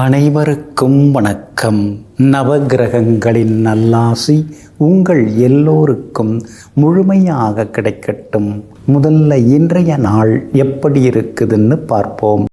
அனைவருக்கும் வணக்கம். நவகிரகங்களின் நல்லாசி உங்கள் எல்லோருக்கும் முழுமையாக கிடைக்கட்டும். முதல்ல இன்றைய நாள் எப்படி இருக்குதுன்னு பார்ப்போம்.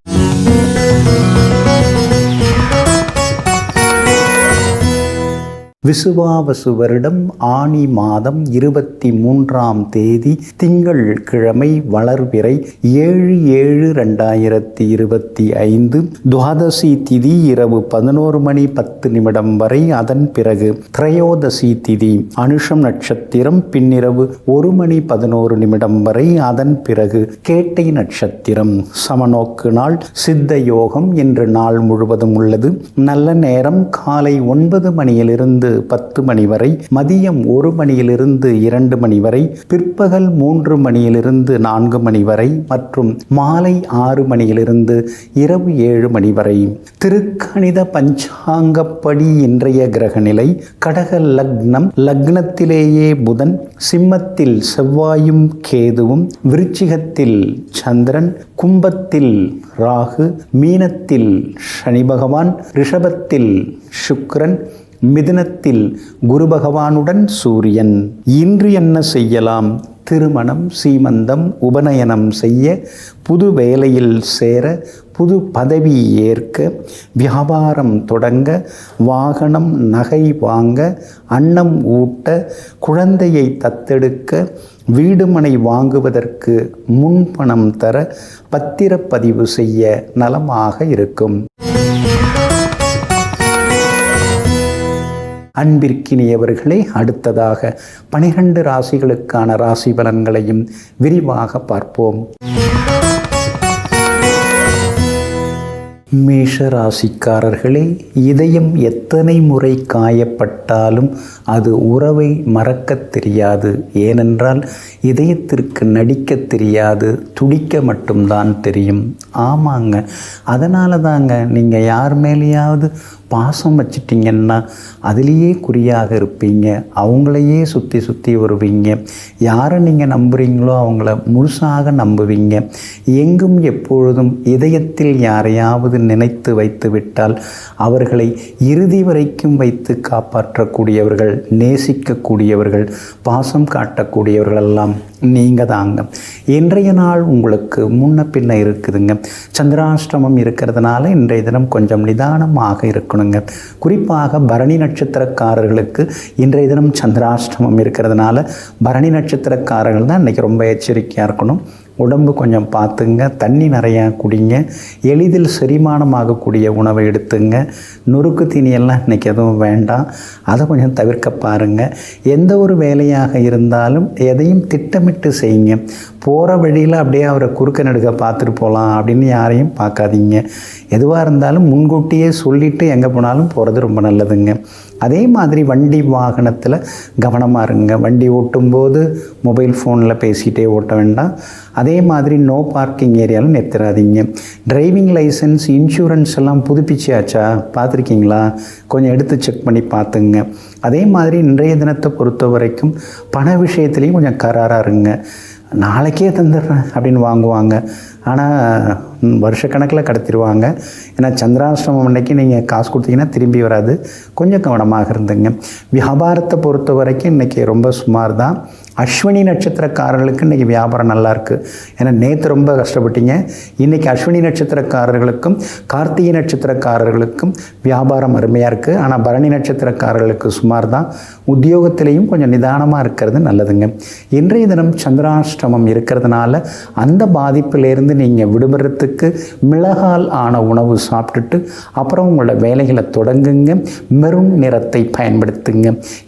விசுவாவசு வருடம் ஆனி மாதம் 23ஆம் தேதி திங்கள் கிழமை வளர்பிறை 7/7/2025 துவாதசி திதி இரவு 11:10 வரை. அதன் பிறகு திரையோதசி திதி அனுஷம் நட்சத்திரம் பின்னிரவு 1:11 வரை. அதன் பிறகு கேட்டை நட்சத்திரம். சமநோக்கு நாள் சித்த யோகம் இன்று நாள் முழுவதும் உள்ளது. நல்ல நேரம் காலை 9 மணியிலிருந்து 10 மணி வரை, மதியம் 1 மணியிலிருந்து 2 மணி வரை, பிற்பகல் 3 மணியிலிருந்து 4 மணி வரை மற்றும் மாலை 6 மணியிலிருந்து இரவு 7 மணி வரை. திருக்கணித பஞ்சாங்கப்படி இன்றைய கிரகநிலை: கடக லக்னம், லக்னத்திலேயே புதன், சிம்மத்தில் செவ்வாயும் கேதுவும், விருச்சிகத்தில் சந்திரன், கும்பத்தில் ராகு, மீனத்தில் சனி பகவான், ரிஷபத்தில் சுக்கிரன், மிதுனத்தில் குரு பகவானுடன் சூரியன். இன்று என்ன செய்யலாம்? திருமணம், சீமந்தம், உபநயனம் செய்ய, புது வேலையில் சேர, புது பதவி ஏற்க, வியாபாரம் தொடங்க, வாகனம் நகை வாங்க, அன்னம் ஊட்ட, குழந்தையை தத்தெடுக்க, வீடுமனை வாங்குவதற்கு முன்பணம் தர, பத்திரப்பதிவு செய்ய நலமாக இருக்கும். அன்பிற்கினியவர்களே, அடுத்ததாக 12 ராசிகளுக்கான ராசி பலன்களையும் விரிவாக பார்ப்போம். மேஷ ராசிக்காரர்களே, இதயம் எத்தனை முறை காயப்பட்டாலும் அது உறவை மறக்கத் தெரியாது. ஏனென்றால் இதயத்திற்கு நடிக்க தெரியாது, துடிக்க மட்டும்தான் தெரியும். ஆமாங்க, அதனால தாங்க நீங்கள் யார் மேலேயாவது பாசம் வச்சிட்டிங்கன்னா அதிலேயே குறியாக இருப்பீங்க. அவங்களையே சுற்றி சுற்றி வருவீங்க. யாரை நீங்கள் நம்புகிறீங்களோ அவங்கள முழுசாக நம்புவீங்க. எங்கும் எப்பொழுதும் இதயத்தில் யாரையாவது நினைத்து வைத்து விட்டால் அவர்களை இறுதி வரைக்கும் வைத்து காப்பாற்றக்கூடியவர்கள், நேசிக்கக்கூடியவர்கள், பாசம் காட்டக்கூடியவர்களெல்லாம் நீங்கள் தாங்க. இன்றைய நாள் உங்களுக்கு முன்ன பின்ன இருக்குதுங்க. சந்திராஷ்டமம் இருக்கிறதுனால இன்றைய தினம் கொஞ்சம் நிதானமாக இருக்கணுங்க. குறிப்பாக பரணி நட்சத்திரக்காரர்களுக்கு இன்றைய தினம் சந்திராஷ்டமம் இருக்கிறதுனால பரணி நட்சத்திரக்காரர்கள் தான் இன்றைக்கி ரொம்ப எச்சரிக்கையாக இருக்கணும். உடம்பு கொஞ்சம் பார்த்துங்க. தண்ணி நிறையா குடிங்க. எளிதில் செரிமானமாகக்கூடிய உணவை எடுத்துங்க. நொறுக்கு தீனியெல்லாம் இன்றைக்கி எதுவும் வேண்டாம், அதை கொஞ்சம் தவிர்க்க பாருங்கள். எந்த ஒரு வேலையாக இருந்தாலும் எதையும் திட்டமிட்டு செய்யுங்க. போகிற வழியில் அப்படியே அவரை குறுக்க நடுக்க பார்த்துட்டு போகலாம் அப்படின்னு யாரையும் பார்க்காதீங்க. எதுவாக இருந்தாலும் முன்கூட்டியே சொல்லிவிட்டு எங்கே போனாலும் போகிறது ரொம்ப நல்லதுங்க. அதே மாதிரி வண்டி வாகனத்தில் கவனமாக இருங்க. வண்டி ஓட்டும்போது மொபைல் ஃபோனில் பேசிகிட்டே ஓட்ட வேண்டாம். அதே மாதிரி நோ பார்க்கிங் ஏரியாவில் நிறுத்திடாதீங்க. டிரைவிங் லைசன்ஸ், இன்சூரன்ஸ் எல்லாம் புதுப்பிச்சாச்சா பார்த்துருக்கீங்களா? கொஞ்சம் எடுத்து செக் பண்ணி பார்த்துங்க. அதே மாதிரி இன்றைய தினத்தை பொறுத்த வரைக்கும் பண விஷயத்துலேயும் கொஞ்சம் கராராக இருங்க. நாளைக்கே தந்துடுறேன் அப்படின்னு வாங்குவாங்க, ஆனால் வருஷக்கணக்கில் கடத்திடுவாங்க. ஏன்னா சந்திராஷ்டமம் அன்னைக்கு நீங்கள் காசு கொடுத்தீங்கன்னா திரும்பி வராது. கொஞ்சம் கவனமாக இருந்துங்க. வியாபாரத்தை பொறுத்த வரைக்கும் இன்றைக்கி ரொம்ப சுமார் தான். அஸ்வினி நட்சத்திரக்காரர்களுக்கு இன்றைக்கி வியாபாரம் நல்லாயிருக்கு. ஏன்னா நேற்று ரொம்ப கஷ்டப்பட்டீங்க. இன்றைக்கி அஸ்வினி நட்சத்திரக்காரர்களுக்கும் கார்த்திகை நட்சத்திரக்காரர்களுக்கும் வியாபாரம் அருமையாக இருக்குது. ஆனால் பரணி நட்சத்திரக்காரர்களுக்கு சுமார் தான். உத்தியோகத்திலையும் கொஞ்சம் நிதானமாக இருக்கிறது நல்லதுங்க. இன்றைய தினம் சந்திராஷ்டமம் இருக்கிறதுனால அந்த பாதிப்பிலேருந்து நீங்கள் விடுபடுறதுக்கு மிளகால் ஆன உணவு சாப்பிட்டுட்டு அப்புறம் உங்களோட வேலைகளை தொடங்குங்க. மெரூன் நிறத்தை பயன்படுத்துங்க.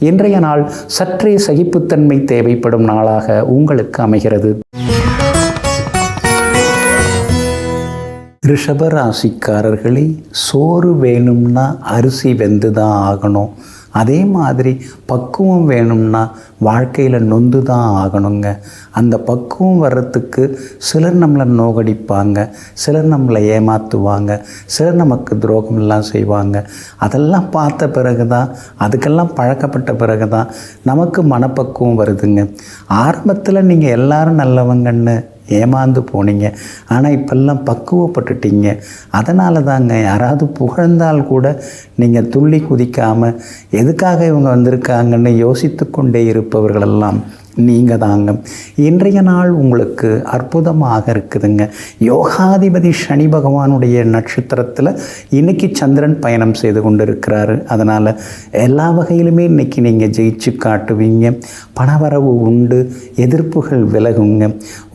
இன்றைய நாள் சற்றே சகிப்புத்தன்மை தேவைப்படும் நாளாக உங்களுக்கு அமைகிறது. ரிஷப ராசிக்காரர்களே, சோறு வேணும்னா அரிசி வெந்து தான் ஆகணும். அதே மாதிரி பக்குவம் வேணும்னா வாழ்க்கையில் நொந்து தான் ஆகணுங்க. அந்த பக்குவம் வர்றதுக்கு சிலர் நம்மளை நோகடிப்பாங்க, சிலர் நம்மளை ஏமாற்றுவாங்க, சிலர் நமக்கு துரோகமெல்லாம் செய்வாங்க. அதெல்லாம் பார்த்த பிறகு தான், அதுக்கெல்லாம் பழக்கப்பட்ட பிறகு தான் நமக்கு மனப்பக்குவம் வருதுங்க. ஆரம்பத்தில் நீங்கள் எல்லாரும் நல்லவங்கன்னு ஏமாந்து போனீங்க. ஆனால் இப்பெல்லாம் பக்குவப்பட்டுட்டீங்க. அதனால தாங்க யாராவது புகழ்ந்தால் கூட நீங்கள் துள்ளி குதிக்காமல் எதுக்காக இவங்க வந்திருக்காங்கன்னு யோசித்து கொண்டே இருப்பவர்களெல்லாம் நீங்கள் தாங்க. இன்றைய நாள் உங்களுக்கு அற்புதமாக இருக்குதுங்க. யோகாதிபதி சனி பகவானுடைய நட்சத்திரத்தில் இன்றைக்கி சந்திரன் பயணம் செய்து கொண்டு இருக்கிறாரு. அதனால் எல்லா வகையிலுமே இன்றைக்கி நீங்கள் ஜெயிச்சு காட்டுவீங்க. பணவரவு உண்டு, எதிர்ப்புகள் விலகுங்க.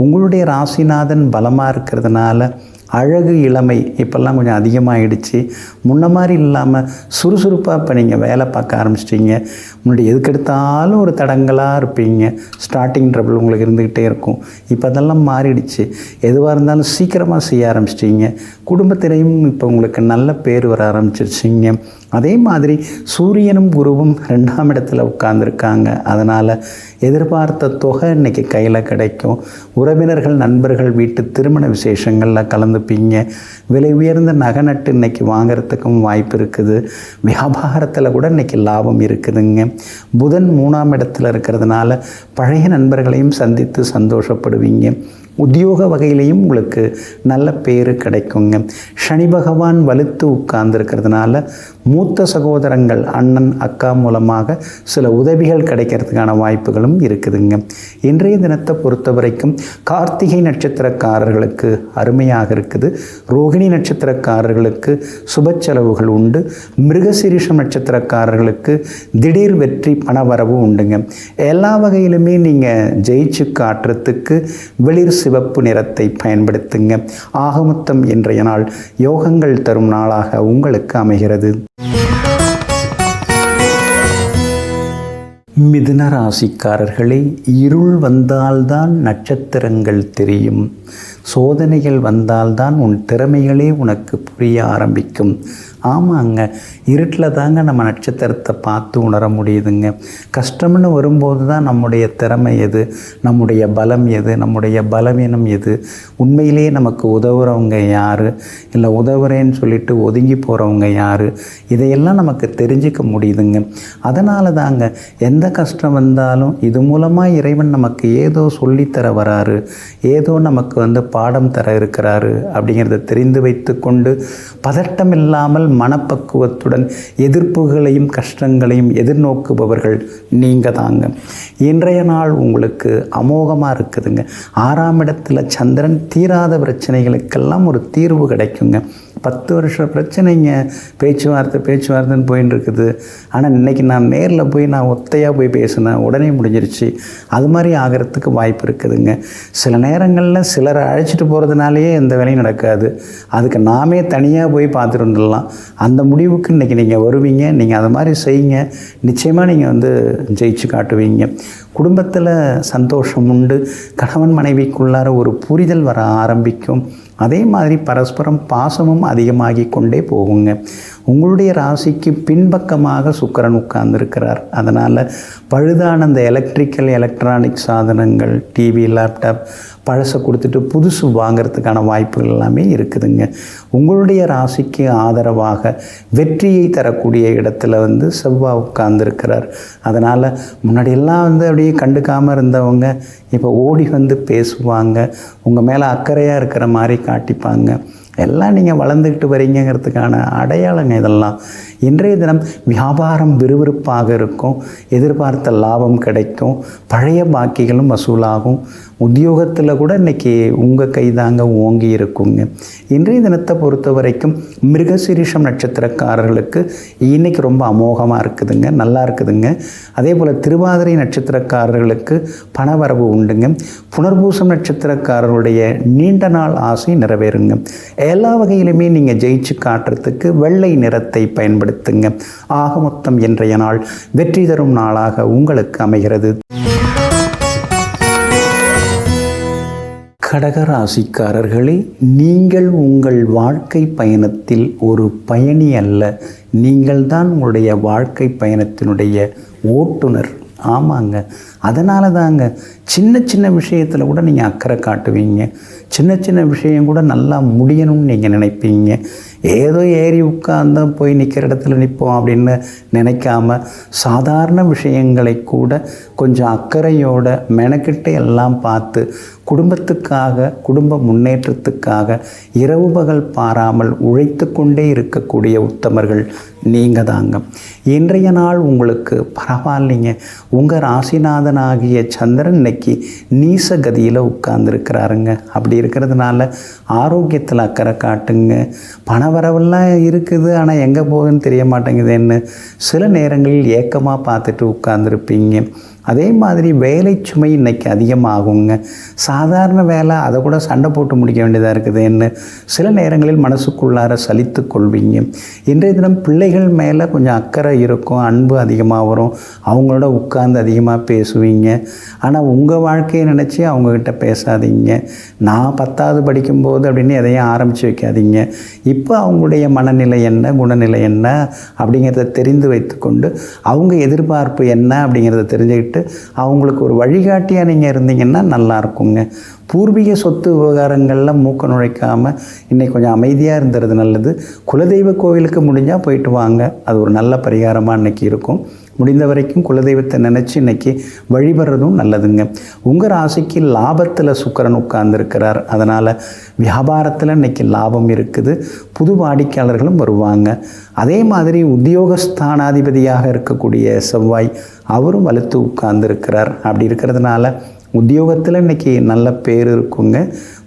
உங்களுடைய ராசிநாதன் பலமாக இருக்கிறதுனால அழகு இளமை இப்போல்லாம் கொஞ்சம் அதிகமாகிடுச்சு. முன்ன மாதிரி இல்லாமல் சுறுசுறுப்பாக இப்போ நீங்கள் வேலை பார்க்க ஆரம்பிச்சிட்டிங்க. முன்னாடி எதுக்கெடுத்தாலும் ஒரு தடங்களாக இருப்பீங்க. ஸ்டார்டிங் ட்ரபிள் உங்களுக்கு இருந்துக்கிட்டே இருக்கும். இப்போ அதெல்லாம் மாறிடுச்சு. எதுவாக இருந்தாலும் சீக்கிரமாக செய்ய ஆரம்பிச்சிட்டிங்க. குடும்பத்திலையும் இப்போ உங்களுக்கு நல்ல பேர் வர ஆரம்பிச்சிருச்சிங்க. அதே மாதிரி சூரியனும் குருவும் 2ஆம் இடத்துல உட்கார்ந்துருக்காங்க. அதனால் எதிர்பார்த்த தொகை இன்றைக்கி கையில் கிடைக்கும். உறவினர்கள் நண்பர்கள் வீட்டு திருமண விசேஷங்களில் கலந்துப்பீங்க. விலை உயர்ந்த நகை நட்டு இன்றைக்கி வாங்கிறதுக்கும் வாய்ப்பு இருக்குது. வியாபாரத்தில் கூட இன்றைக்கி லாபம் இருக்குதுங்க. புதன் 3ஆம் இடத்துல இருக்கிறதுனால பழைய நண்பர்களையும் சந்தித்து சந்தோஷப்படுவீங்க. உத்தியோக வகையிலையும் உங்களுக்கு நல்ல பேர் கிடைக்குங்க. சனி பகவான் வலுத்து உட்கார்ந்துருக்கிறதுனால மூத்த சகோதரங்கள் அண்ணன் அக்கா மூலமாக சில உதவிகள் கிடைக்கிறதுக்கான வாய்ப்புகளும் இருக்குதுங்க. இன்றைய தினத்தை பொறுத்த வரைக்கும் கார்த்திகை நட்சத்திரக்காரர்களுக்கு அருமையாக இருக்குது. ரோகிணி நட்சத்திரக்காரர்களுக்கு சுப செலவுகள் உண்டு. மிருகசீரிஷம் நட்சத்திரக்காரர்களுக்கு திடீர் வெற்றி பணவரவு உண்டுங்க. எல்லா வகையிலுமே நீங்கள் ஜெயிச்சு காட்டுறதுக்கு வெளிர் சிவப்பு நிறத்தை பயன்படுத்துங்க. ஆகமொத்தம் இன்றைய நாள் யோகங்கள் தரும் நாளாக உங்களுக்கு அமைகிறது. மிதுன ராசிக்காரர்களே, இருள் வந்தால்தான் நட்சத்திரங்கள் தெரியும். சோதனைகள் வந்தால்தான் உன் திறமைகளே உனக்கு புரிய ஆரம்பிக்கும். ஆமாங்க, இருட்டில் தாங்க நம்ம நட்சத்திரத்தை பார்த்து உணர முடியுதுங்க. கஷ்டம்னு வரும்போது தான் நம்முடைய திறமை எது, நம்முடைய பலம் எது, நம்முடைய பலவீனம் எது, உண்மையிலே நமக்கு உதவுறவங்க யார், இல்லை உதவுறேன்னு சொல்லிட்டு ஒதுங்கி போகிறவங்க யார், இதையெல்லாம் நமக்கு தெரிஞ்சிக்க முடியுதுங்க. அதனால தாங்க எந்த கஷ்டம் வந்தாலும் இது மூலமாக இறைவன் நமக்கு ஏதோ சொல்லித்தர வராரு, ஏதோ நமக்கு பாடம் தர இருக்கிறாரு அப்படிங்கிறத தெரிந்து வைத்து கொண்டு பதட்டம் இல்லாமல் மனப்பக்குவத்துடன் எதிர்ப்புகளையும் கஷ்டங்களையும் எதிர்நோக்குபவர்கள் நீங்கள் தாங்க. இன்றைய நாள் உங்களுக்கு அமோகமாக இருக்குதுங்க. 6ஆம் இடத்துல சந்திரன் தீராத பிரச்சனைகளுக்கெல்லாம் ஒரு தீர்வு கிடைக்குங்க. 10 வருஷ பிரச்சனைங்க, பேச்சுவார்த்தைன்னு போயின்னு இருக்குது. ஆனால் இன்றைக்கி நான் நேரில் போய் நான் ஒத்தையாக போய் பேசினேன், உடனே முடிஞ்சிருச்சு. அது மாதிரி ஆகிறதுக்கு வாய்ப்பு இருக்குதுங்க. சில நேரங்களில் சிலரை அழைச்சிட்டு போகிறதுனாலேயே எந்த வேலையும் நடக்காது. அதுக்கு நாமே தனியாக போய் பார்த்துட்டு வந்துடலாம். அந்த முடிவுக்கு இன்றைக்கி நீங்கள் வருவீங்க. நீங்கள் அது மாதிரி செய்யுங்க. நிச்சயமாக நீங்கள் ஜெயிச்சு காட்டுவீங்க. குடும்பத்தில் சந்தோஷம் உண்டு. கணவன் மனைவிக்குள்ளார ஒரு புரிதல் வர ஆரம்பிக்கும். அதே மாதிரி பரஸ்பரம் பாசமும் அதிகமாகி கொண்டே போகுங்க. உங்களுடைய ராசிக்கு பின்பக்கமாக சுக்கிரன் உட்கார்ந்துருக்கிறார். அதனால் பழுதான அந்த எலக்ட்ரானிக் சாதனங்கள், டிவி, லேப்டாப் பழசை கொடுத்துட்டு புதுசு வாங்கிறதுக்கான வாய்ப்புகள் எல்லாமே இருக்குதுங்க. உங்களுடைய ராசிக்கு ஆதரவாக வெற்றியை தரக்கூடிய இடத்துல செவ்வாய் உட்கார்ந்துருக்கிறார். அதனால் முன்னாடியெல்லாம் அப்படியே கண்டுக்காமல் இருந்தவங்க இப்போ ஓடி பேசுவாங்க. உங்கள் மேலே அக்கறையாக இருக்கிற மாதிரி காட்டிப்பாங்க. எல்லாம் நீங்கள் வளர்ந்துக்கிட்டு வரீங்கிறதுக்கான அடையாளங்க இதெல்லாம். இன்றைய தினம் வியாபாரம் விறுவிறுப்பாக இருக்கும். எதிர்பார்த்த லாபம் கிடைக்கும். பழைய பாக்கிகளும் வசூலாகும். உத்தியோகத்தில் கூட இன்றைக்கி உங்கள் கைதாங்க ஓங்கி இருக்குங்க. இன்றைய தினத்தை பொறுத்த வரைக்கும் மிருகசீரிஷம் நட்சத்திரக்காரர்களுக்கு இன்றைக்கி ரொம்ப அமோகமாக இருக்குதுங்க, நல்லா இருக்குதுங்க. அதே போல் திருவாதிரை நட்சத்திரக்காரர்களுக்கு பணவரவு உண்டுங்க. புனர்பூசம் நட்சத்திரக்காரர்களுடைய நீண்ட நாள் ஆசை நிறைவேறுங்க. எல்லா வகையிலுமே நீங்கள் ஜெயிச்சு காட்டுறதுக்கு வெள்ளை நிறத்தை பயன்படுத்துங்க. ஆக மொத்தம் இன்றைய நாள் வெற்றி தரும் நாளாக உங்களுக்கு அமைகிறது. கடகராசிக்காரர்களே, நீங்கள் உங்கள் வாழ்க்கை பயணத்தில் ஒரு பயணி அல்ல, நீங்கள்தான் உங்களுடைய வாழ்க்கை பயணத்தினுடைய ஓட்டுநர். ஆமாங்க, அதனால தாங்க சின்ன சின்ன விஷயத்தில் கூட நீங்கள் அக்கறை காட்டுவீங்க. சின்ன சின்ன விஷயம் கூட நல்லா முடியணும்னு நீங்கள் நினைப்பீங்க. ஏதோ ஏறி உட்கார்ந்து போய் நிற்கிற இடத்துல நிற்போம் அப்படின்னு நினைக்காம சாதாரண விஷயங்களை கூட கொஞ்சம் அக்கறையோட மெனக்கிட்டு எல்லாம் பார்த்து குடும்பத்துக்காக, குடும்ப முன்னேற்றத்துக்காக இரவு பகல் பாராமல் உழைத்து கொண்டே இருக்கக்கூடிய உத்தமர்கள் நீங்கள் தாங்க. இன்றைய நாள் உங்களுக்கு பரவாயில்லைங்க. உங்கள் ராசிநாதனாகிய சந்திரன் இன்னைக்கு நீசகதியில் உட்கார்ந்துருக்கிறாருங்க. அப்படி இருக்கிறதுனால ஆரோக்கியத்தில் அக்கறை காட்டுங்க. பணவரவெல்லாம் இருக்குது, ஆனால் எங்கே போகுதுன்னு தெரிய மாட்டேங்குதுன்னு சில நேரங்களில் ஏக்கமாக பார்த்துட்டு உட்கார்ந்துருப்பீங்க. அதே மாதிரி வேலை சுமை இன்றைக்கி அதிகமாகுங்க. சாதாரண வேலை அதை கூட சண்டை போட்டு முடிக்க வேண்டியதாக இருக்குதுன்னு சில நேரங்களில் மனசுக்குள்ளார சலித்து கொள்வீங்க. இன்றைய தினம் பிள்ளைகள் மேலே கொஞ்சம் அக்கறை இருக்கும், அன்பு அதிகமாக வரும். அவங்களோட உட்கார்ந்து அதிகமாக பேசுவீங்க. ஆனால் உங்கள் வாழ்க்கையை நினச்சி அவங்கக்கிட்ட பேசாதீங்க. நான் 10வது படிக்கும்போது அப்படின்னு எதையும் ஆரம்பித்து வைக்காதீங்க. இப்போ அவங்களுடைய மனநிலை என்ன, குணநிலை என்ன அப்படிங்கிறத தெரிந்து வைத்துக்கொண்டு அவங்க எதிர்பார்ப்பு என்ன அப்படிங்கிறத தெரிஞ்சுக்கிட்டு அவங்களுக்கு ஒரு வழிகாட்டியாக நீங்கள் இருந்தீங்கன்னா நல்லா இருக்குங்க. பூர்வீக சொத்து விவகாரங்களில் மூக்க நுழைக்காமல் இன்றைக்கி கொஞ்சம் அமைதியாக இருந்துறது நல்லது. குலதெய்வ கோவிலுக்கு முடிஞ்சால் போயிட்டு வாங்க, அது ஒரு நல்ல பரிகாரமாக இன்றைக்கி இருக்கும். முடிந்த வரைக்கும் குலதெய்வத்தை நினச்சி இன்றைக்கி வழிபடுறதும் நல்லதுங்க. உங்கள் ராசிக்கு லாபத்தில் சுக்கிரன் உட்கார்ந்துருக்கிறார். அதனால் வியாபாரத்தில் இன்றைக்கி லாபம் இருக்குது. புது வாடிக்கையாளர்களும் வருவாங்க. அதே மாதிரி உத்தியோகஸ்தானாதிபதியாக இருக்கக்கூடிய செவ்வாய் அவரும் வலுத்து உட்கார்ந்துருக்கிறார். அப்படி இருக்கிறதுனால உத்தியோகத்தில் இன்றைக்கி நல்ல பேர் இருக்குங்க.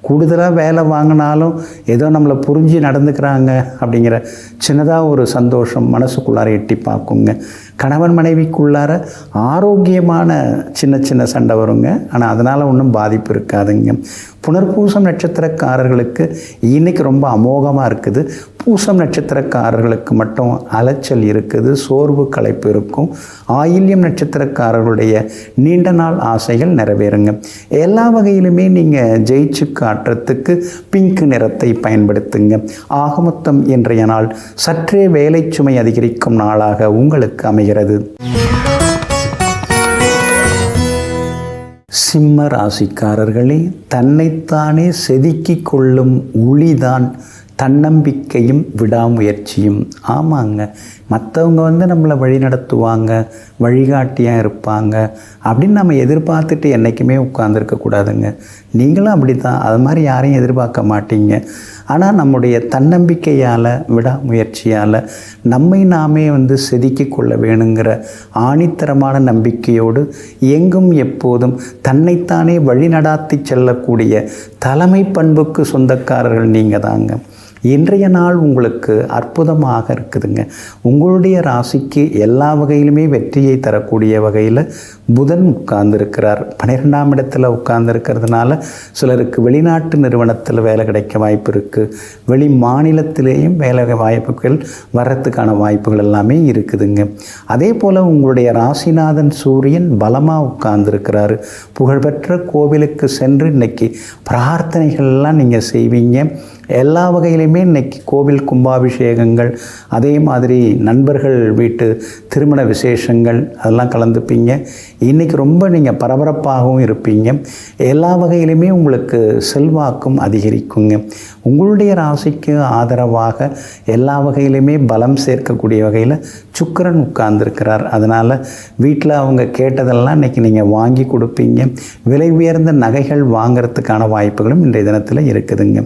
கூடுதலாக வேலை வாங்கினாலும் ஏதோ நம்மளை புரிஞ்சு நடந்துக்கிறாங்க அப்படிங்கிற சின்னதாக ஒரு சந்தோஷம் மனசுக்குள்ளார எட்டி பார்க்குங்க. கணவன் மனைவிக்குள்ளார ஆரோக்கியமான சின்ன சின்ன சண்டை வருங்க. ஆனால் அதனால் ஒன்றும் பாதிப்பு இருக்காதுங்க. புனர்பூசம் நட்சத்திரக்காரர்களுக்கு இன்றைக்கி ரொம்ப அமோகமாக இருக்குது. பூசம் நட்சத்திரக்காரர்களுக்கு மட்டும் அலைச்சல் இருக்குது, சோர்வு களைப்பு இருக்கும். ஆயில்யம் நட்சத்திரக்காரர்களுடைய நீண்ட நாள் ஆசைகள் நிறைவேறுங்க. எல்லா வகையிலுமே நீங்கள் ஜெயிச்சு காட்டுறதுக்கு பிங்க் நிறத்தை பயன்படுத்துங்க. ஆகமொத்தம் இன்றைய நாள் சற்றே வேலை சுமை அதிகரிக்கும் நாளாக உங்களுக்கு அமைகிறது. சிம்ம ராசிக்காரர்களே, தன்னைத்தானே செதுக்கிக் கொள்ளும் ஒளிதான் தன்னம்பிக்கையும் விடாமுயற்சியும். ஆமாங்க, மற்றவங்க நம்மளை வழி நடத்துவாங்க, வழிகாட்டியாக இருப்பாங்க அப்படின்னு நம்ம எதிர்பார்த்துட்டு என்றைக்குமே உட்கார்ந்துருக்கக்கூடாதுங்க. நீங்களும் அப்படி தான், அது மாதிரி யாரையும் எதிர்பார்க்க மாட்டீங்க. ஆனால் நம்முடைய தன்னம்பிக்கையால், விடாமுயற்சியால் நம்மை நாமே செதுக்கி கொள்ள வேணுங்கிற ஆணித்தரமான நம்பிக்கையோடு எங்கும் எப்போதும் தன்னைத்தானே வழிநடாத்தி செல்லக்கூடிய தலைமை பண்புக்கு சொந்தக்காரர்கள் நீங்கள் தாங்க. இன்றைய நாள் உங்களுக்கு அற்புதமாக இருக்குதுங்க. உங்களுடைய ராசிக்கு எல்லா வகையிலுமே வெற்றியை தரக்கூடிய வகையில் புதன் உட்கார்ந்துருக்கிறார். 12ஆம் இடத்துல உட்கார்ந்துருக்கிறதுனால சிலருக்கு வெளிநாட்டு நிறுவனத்தில் வேலை கிடைக்க வாய்ப்பு இருக்குது. வெளி மாநிலத்திலேயும் வேலை வாய்ப்புகள் வர்றதுக்கான வாய்ப்புகள் எல்லாமே இருக்குதுங்க. அதே போல் உங்களுடைய ராசிநாதன் சூரியன் பலமாக உட்கார்ந்துருக்கிறாரு. புகழ்பெற்ற கோவிலுக்கு சென்று இன்றைக்கி பிரார்த்தனைகள்லாம் நீங்கள் செய்வீங்க. எல்லா வகையிலையுமே இன்றைக்கி கோவில் கும்பாபிஷேகங்கள், அதே மாதிரி நண்பர்கள் வீட்டு திருமண விசேஷங்கள் அதெல்லாம் கலந்துப்பீங்க. இன்றைக்கி ரொம்ப நீங்கள் பரபரப்பாகவும் இருப்பீங்க. எல்லா வகையிலுமே உங்களுக்கு செல்வாக்கும் அதிகரிக்குங்க. உங்களுடைய ராசிக்கு ஆதரவாக எல்லா வகையிலுமே பலம் சேர்க்கக்கூடிய வகையில் சுக்கிரன் உட்கார்ந்துருக்கிறார். அதனால் வீட்டில் அவங்க கேட்டதெல்லாம் இன்றைக்கி நீங்கள் வாங்கி கொடுப்பீங்க. விலை உயர்ந்த நகைகள் வாங்கிறதுக்கான வாய்ப்புகளும் இன்றைய தினத்தில் இருக்குதுங்க.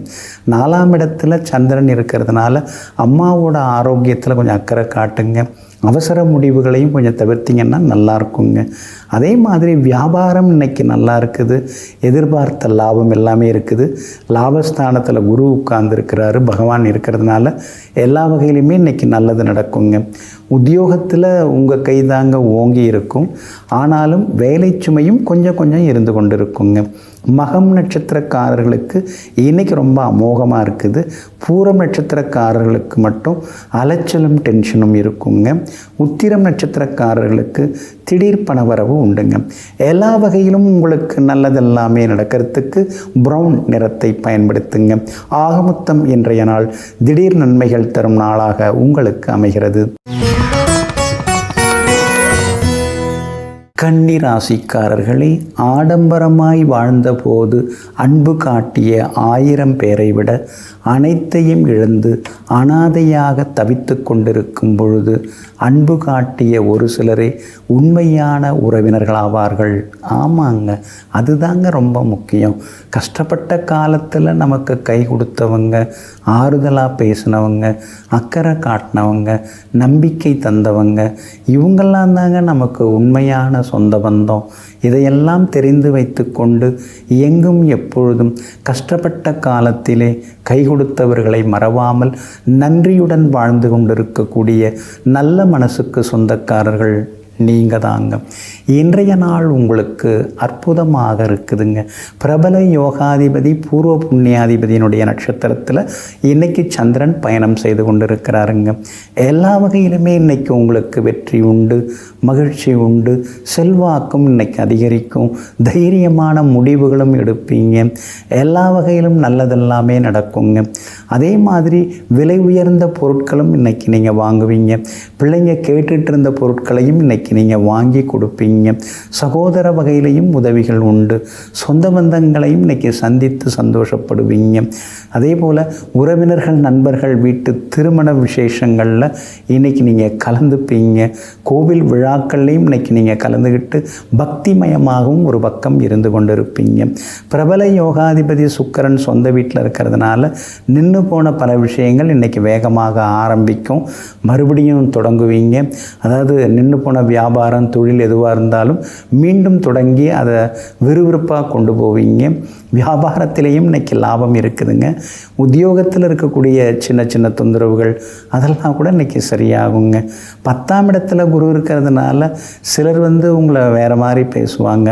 4ஆம் இடத்துல சந்திரன் இருக்கிறதுனால அம்மாவோட ஆரோக்கியத்தில் கொஞ்சம் அக்கறை காட்டுங்க. அவசர முடிவுகளையும் கொஞ்சம் தவிர்த்திங்கன்னா நல்லா இருக்குங்க. அதே மாதிரி வியாபாரம் இன்றைக்கி நல்லா இருக்குது. எதிர்பார்த்த லாபம் எல்லாமே இருக்குது. லாபஸ்தானத்தில் குரு உட்கார்ந்துருக்கிறாரு, பகவான் இருக்கிறதுனால எல்லா வகையிலுமே இன்றைக்கி நல்லது நடக்குங்க. உத்தியோகத்தில் உங்கள் கைதாங்க ஓங்கி இருக்கும். ஆனாலும் வேலை சுமையும் கொஞ்சம் கொஞ்சம் இருந்து கொண்டு இருக்குங்க. மகம் நட்சத்திரக்காரர்களுக்கு இன்றைக்கி ரொம்ப அமோகமாக இருக்குது. பூரம் நட்சத்திரக்காரர்களுக்கு மட்டும் அலைச்சலும் டென்ஷனும் இருக்குங்க. உத்திரம் நட்சத்திரக்காரர்களுக்கு திடீர் பணவரவு உண்டுங்க. எல்லா வகையிலும் உங்களுக்கு நல்லதெல்லாமே நடக்கிறதுக்கு ப்ரௌன் நிறத்தை பயன்படுத்துங்க. ஆகமொத்தம் இன்றைய நாள் திடீர் நன்மைகள் தரும் நாளாக உங்களுக்கு அமைகிறது. கன்னி ராசிக்காரர்களே, ஆடம்பரமாய் வாழ்ந்தபோது அன்பு காட்டிய 1000 பேரை விட அனைத்தையும் இழந்து அனாதையாக தவித்து கொண்டிருக்கும் பொழுது அன்பு காட்டிய ஒரு சிலரே உண்மையான உறவினர்களாவார்கள். ஆமாங்க, அதுதாங்க ரொம்ப முக்கியம். கஷ்டப்பட்ட காலத்தில் நமக்கு கை கொடுத்தவங்க, ஆறுதலாக பேசினவங்க, அக்கறை காட்டினவங்க, நம்பிக்கை தந்தவங்க, இவங்கெல்லாம் தாங்க நமக்கு உண்மையான சொந்த பந்தம். இதையெல்லாம் தெரிந்து வைத்து கொண்டு எங்கும் எப்பொழுதும் கஷ்டப்பட்ட காலத்திலே கை கொடுத்தவர்களை மறவாமல் நன்றியுடன் வாழ்ந்து கொண்டிருக்கக்கூடிய நல்ல மனசுக்கு சொந்தக்காரர்கள் நீங்கள் தாங்க. இன்றைய நாள் உங்களுக்கு அற்புதமாக இருக்குதுங்க. பிரபல யோகாதிபதி பூர்வ புண்ணியாதிபதியினுடைய நட்சத்திரத்தில் இன்றைக்கி சந்திரன் பயணம் செய்து கொண்டிருக்கிறாருங்க. எல்லா வகையிலுமே இன்றைக்கி உங்களுக்கு வெற்றி உண்டு, மகிழ்ச்சி உண்டு, செல்வாக்கும் இன்றைக்கி அதிகரிக்கும், தைரியமான முடிவுகளும் எடுப்பீங்க, எல்லா வகையிலும் நல்லதெல்லாமே நடக்குங்க. அதே மாதிரி விலை உயர்ந்த பொருட்களும் இன்றைக்கி நீங்கள் வாங்குவீங்க. பிள்ளைங்க கேட்டுட்டு இருந்த பொருட்களையும் இன்றைக்கி நீங்கள் வாங்கி கொடுப்பீங்க. சகோதர வகையிலையும் உதவிகள் உண்டு. சொந்த பந்தங்களையும் இன்றைக்கி சந்தித்து சந்தோஷப்படுவீங்க. அதே போல் உறவினர்கள் நண்பர்கள் வீட்டு திருமண விசேஷங்களில் இன்றைக்கி நீங்கள் கலந்துப்பீங்க. கோவில் விழாக்கள்லையும் இன்றைக்கி நீங்கள் கலந்துக்கிட்டு பக்திமயமாகவும் ஒரு பக்கம் இருந்து கொண்டு இருப்பீங்க. பிரபல யோகாதிபதி சுக்கிரன் சொந்த வீட்டில் இருக்கிறதுனால நின்று போன பல விஷயங்கள் இன்றைக்கி வேகமாக ஆரம்பிக்கும். மறுபடியும் தொடங்குவீங்க. அதாவது நின்று போன வியாபாரம் தொழில் எதுவாக இருந்தாலும் மீண்டும் தொடங்கி அதை விறுவிறுப்பாக கொண்டு போவீங்க. வியாபாரத்திலேயும் இன்றைக்கி லாபம் இருக்குதுங்க. உத்தியோகத்தில் இருக்கக்கூடிய சின்ன சின்ன தொந்தரவுகள் அதெல்லாம் கூட இன்றைக்கி சரியாகுங்க. 10ஆம் இடத்துல குரு இருக்கிறதுனால சிலர் உங்களை வேறு மாதிரி பேசுவாங்க.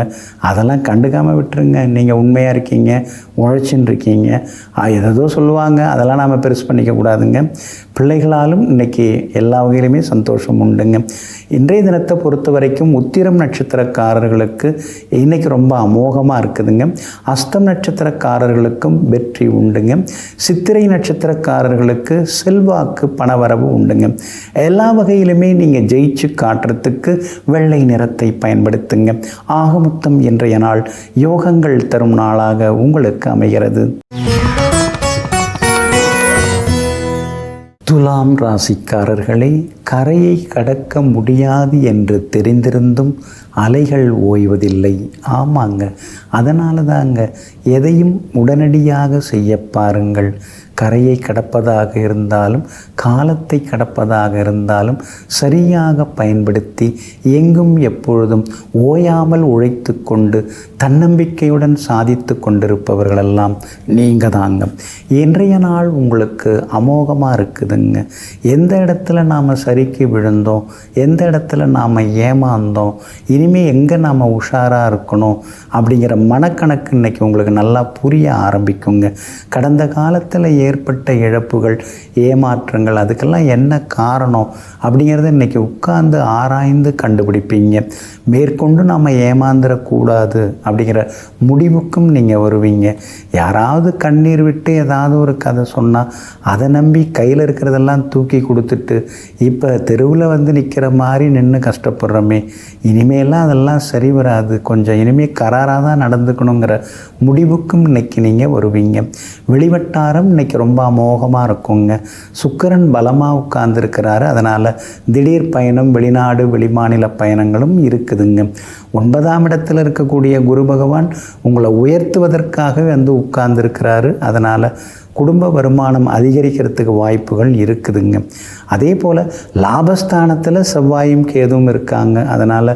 அதெல்லாம் கண்டுக்காமல் விட்டுருங்க. நீங்கள் உண்மையாக இருக்கீங்க, உழைச்சின்னு இருக்கீங்க. ஏதோ சொல்லுவாங்க, அதெல்லாம் நாம் பெருசு பண்ணிக்க கூடாதுங்க. பிள்ளைகளாலும் இன்றைக்கி எல்லா வகையிலுமே சந்தோஷம் உண்டுங்க. இன்றைய தினத்தை பொறுத்த வரைக்கும் உத்திரம் நட்சத்திரக்காரர்களுக்கு இன்றைக்கி ரொம்ப அமோகமாக இருக்குதுங்க. அஸ்தம் நட்சத்திரக்காரர்களுக்கும் வெற்றி உண்டுங்க. சித்திரை நட்சத்திரக்காரர்களுக்கு செல்வாக்கு பணவரவு உண்டுங்க. எல்லா வகையிலுமே நீங்கள் ஜெயிச்சு காட்டுறதுக்கு வெள்ளை நிறத்தை பயன்படுத்துங்க. ஆகமொத்தம் இன்றைய நாள் யோகங்கள் தரும் நாளாக உங்களுக்கு அமைகிறது. துலாம் ராசிக்காரர்களே, கரையை கடக்க முடியாது என்று தெரிந்திருந்தும் அலைகள் ஓய்வதில்லை. ஆமாங்க, அதனால தாங்க எதையும் உடனடியாக செய்ய பாருங்கள். கரையை கடப்பதாக இருந்தாலும் காலத்தை கடப்பதாக இருந்தாலும் சரியாக பயன்படுத்தி எங்கும் எப்பொழுதும் ஓயாமல் உழைத்து கொண்டு தன்னம்பிக்கையுடன் சாதித்து கொண்டிருப்பவர்களெல்லாம் நீங்கள் தாங்க. இன்றைய நாள் உங்களுக்கு அமோகமாக இருக்குதுங்க. எந்த இடத்துல நாம் சரிக்கு விழுந்தோம், எந்த இடத்துல நாம் ஏமாந்தோம், இனிமேல் எங்கே நாம் உஷாராக இருக்கணும் அப்படிங்கிற மனக்கணக்கு இன்றைக்கி உங்களுக்கு நல்லா புரிய ஆரம்பிக்குங்க. கடந்த காலத்தில் ஏற்பட்ட இழப்புகள், ஏமாற்றங்கள், அதுக்கெல்லாம் என்ன காரணம் அப்படிங்கிறத இன்றைக்கி உட்கார்ந்து ஆராய்ந்து கண்டுபிடிப்பீங்க. மேற்கொண்டு நாம் ஏமாந்துடக்கூடாது அப்படிங்கிற முடிவுக்கும் நீங்கள் வருவீங்க. யாராவது கண்ணீர் விட்டு ஏதாவது ஒரு கதை சொன்னால் அதை நம்பி கையில் இருக்கிறதெல்லாம் தூக்கி கொடுத்துட்டு இப்போ தெருவில் நிற்கிற மாதிரி நின்று கஷ்டப்படுறோமே, இனிமேலாம் அதெல்லாம் சரி வராது, கொஞ்சம் இனிமேல் கராராக தான் நடந்துக்கணுங்கிற முடிவுக்கும் இன்றைக்கி நீங்கள் வருவீங்க. வெளிவட்டாரம் இன்றைக்கி ரொம்ப அமோகமாக இருக்குங்க. சுக்கிரன் பலமாக உட்கார்ந்துருக்கிறாரு. அதனால் திடீர் பயணம், வெளிநாடு வெளிமாநில பயணங்களும் இருக்குதுங்க. 9ஆம் இடத்தில் இருக்கக்கூடிய குரு பகவான் உங்களை உயர்த்துவதற்காகவே உட்கார்ந்துருக்கிறாரு. அதனால் குடும்ப வருமானம் அதிகரிக்கிறதுக்கு வாய்ப்புகள் இருக்குதுங்க. அதே போல் லாபஸ்தானத்தில் செவ்வாயும் கேதுவும் இருக்காங்க. அதனால்